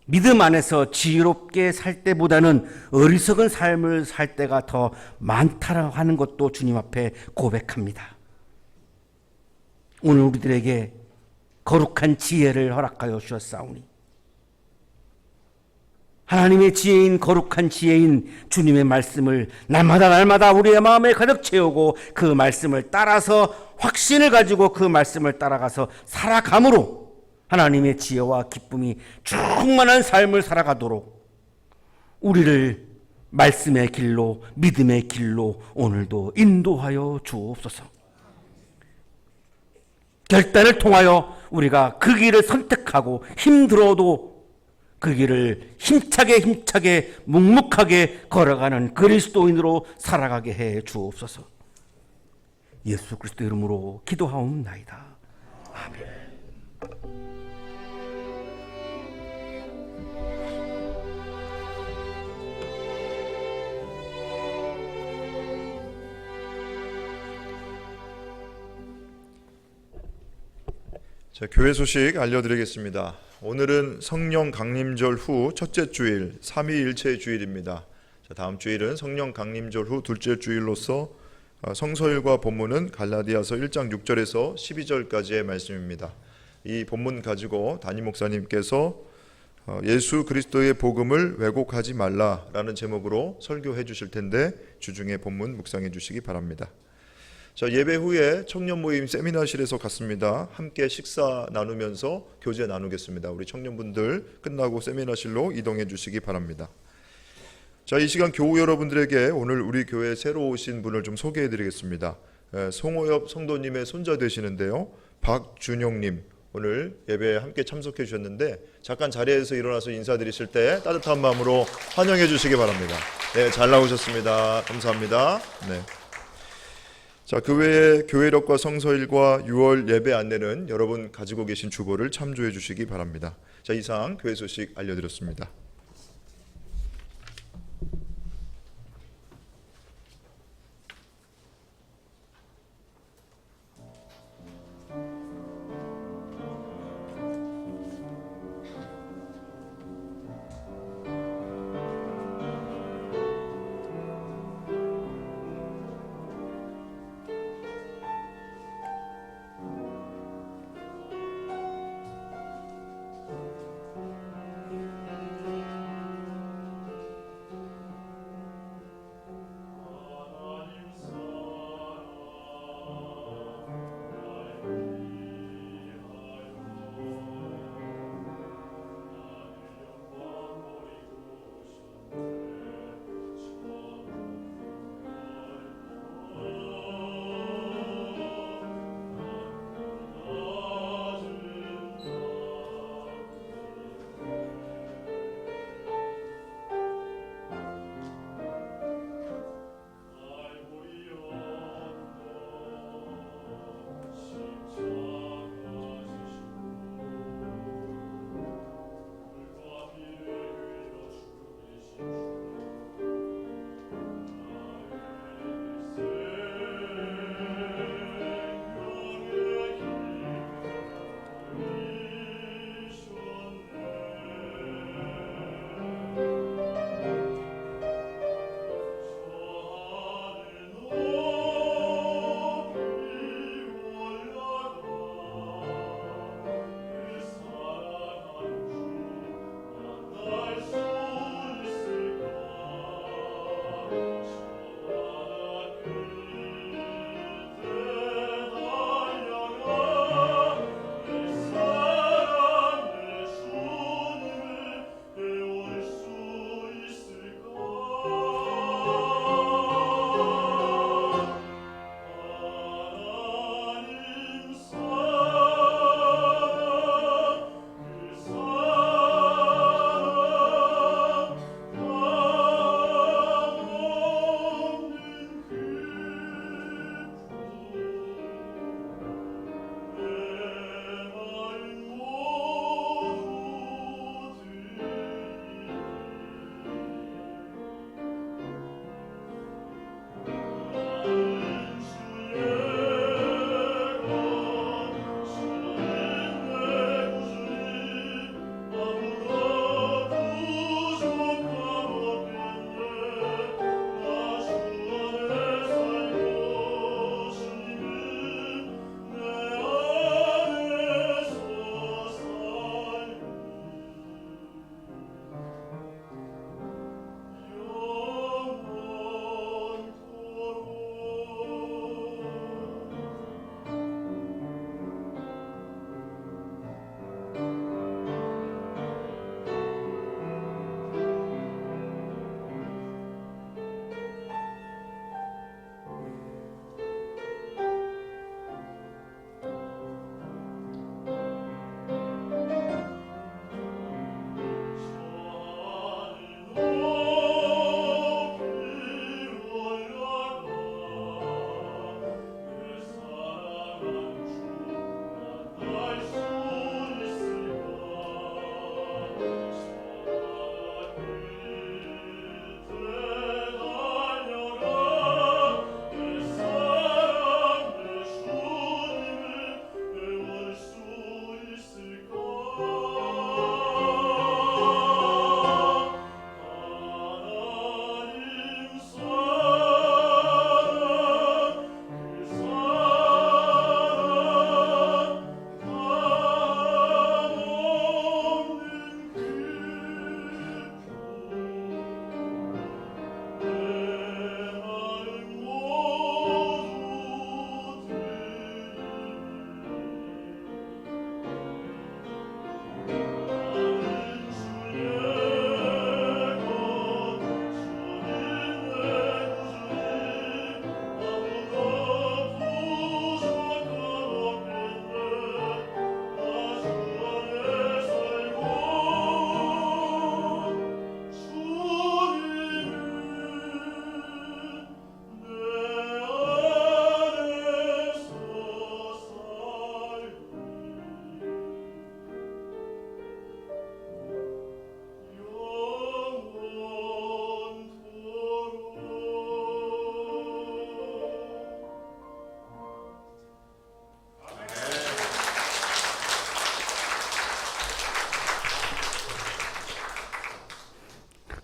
믿음 안에서 지혜롭게 살 때보다는 어리석은 삶을 살 때가 더 많다라고 하는 것도 주님 앞에 고백합니다. 오늘 우리들에게 거룩한 지혜를 허락하여 주셨사오니 하나님의 지혜인 거룩한 지혜인 주님의 말씀을 날마다 우리의 마음에 가득 채우고 그 말씀을 따라서 확신을 가지고 그 말씀을 따라가서 살아감으로 하나님의 지혜와 기쁨이 충만한 삶을 살아가도록 우리를 말씀의 길로 믿음의 길로 오늘도 인도하여 주옵소서. 결단을 통하여 우리가 그 길을 선택하고 힘들어도 그 길을 힘차게 묵묵하게 걸어가는 그리스도인으로 살아가게 해 주옵소서. 예수 그리스도 이름으로 기도하옵나이다. 아멘. 자, 교회 소식 알려드리겠습니다. 오늘은 성령 강림절 후 첫째 주일, 삼위일체 주일입니다. 자, 다음 주일은 성령 강림절 후 둘째 주일로서 성서일과 본문은 갈라디아서 1장 6절에서 12절까지의 말씀입니다. 이 본문 가지고 담임 목사님께서 예수 그리스도의 복음을 왜곡하지 말라라는 제목으로 설교해 주실 텐데 주중에 본문 묵상해 주시기 바랍니다. 자, 예배 후에 청년 모임 세미나실에서 갔습니다. 함께 식사 나누면서 교제 나누겠습니다. 우리 청년분들 끝나고 세미나실로 이동해 주시기 바랍니다. 자, 이 시간 교우 여러분들에게 오늘 우리 교회에 새로 오신 분을 좀 소개해 드리겠습니다. 송호엽 성도님의 손자 되시는데요. 박준영님, 오늘 예배에 함께 참석해 주셨는데 잠깐 자리에서 일어나서 인사드리실 때 따뜻한 마음으로 환영해 주시기 바랍니다. 네, 잘 나오셨습니다. 감사합니다. 네. 자, 그 외에 교회력과 성서일과 6월 예배 안내는 여러분 가지고 계신 주보를 참조해 주시기 바랍니다. 자, 이상 교회 소식 알려드렸습니다.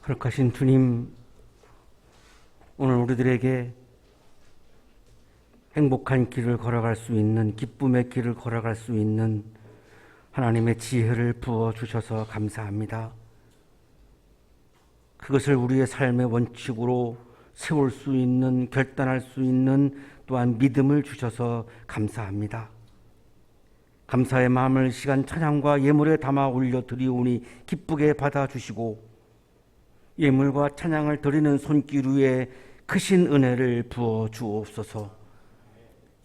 거룩하신 주님, 오늘 우리들에게 행복한 길을 걸어갈 수 있는, 기쁨의 길을 걸어갈 수 있는 하나님의 지혜를 부어주셔서 감사합니다. 그것을 우리의 삶의 원칙으로 세울 수 있는, 결단할 수 있는 또한 믿음을 주셔서 감사합니다. 감사의 마음을 시간 찬양과 예물에 담아 올려드리오니 기쁘게 받아주시고 예물과 찬양을 드리는 손길 위에 크신 은혜를 부어 주옵소서.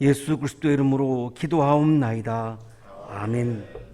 예수 그리스도의 이름으로 기도하옵나이다. 아멘.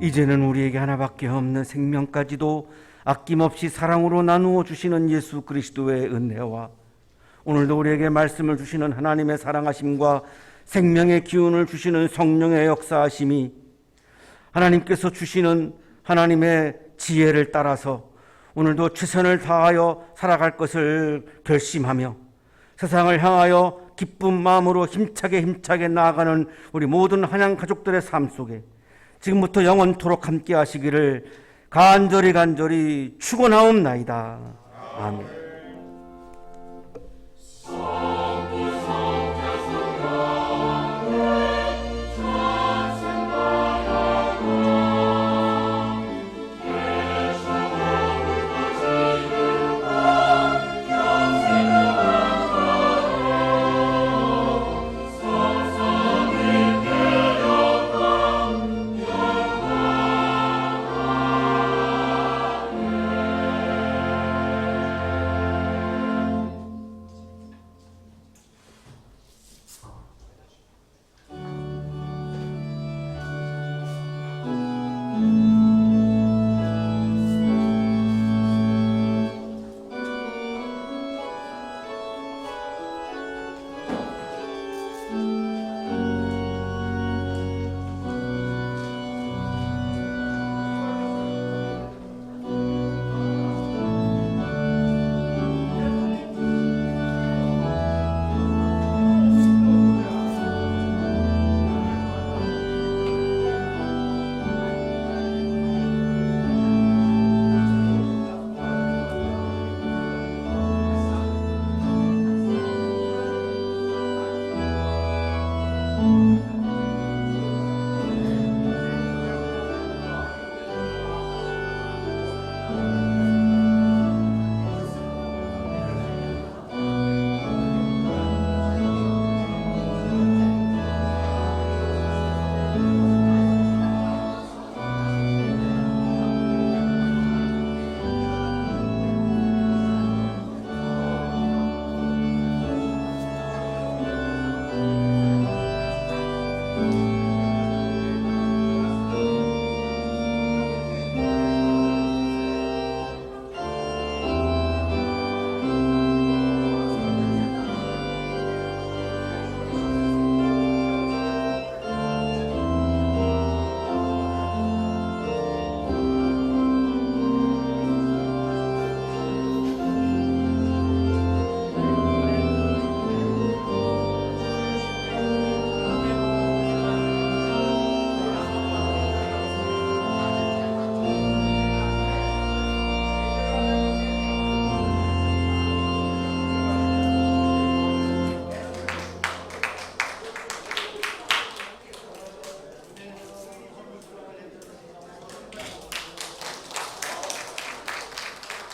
이제는 우리에게 하나밖에 없는 생명까지도 아낌없이 사랑으로 나누어 주시는 예수 그리스도의 은혜와 오늘도 우리에게 말씀을 주시는 하나님의 사랑하심과 생명의 기운을 주시는 성령의 역사하심이 하나님께서 주시는 하나님의 지혜를 따라서 오늘도 최선을 다하여 살아갈 것을 결심하며 세상을 향하여 기쁜 마음으로 힘차게 나아가는 우리 모든 한양 가족들의 삶 속에 지금부터 영원토록 함께 하시기를 간절히 축원하옵나이다. 아멘.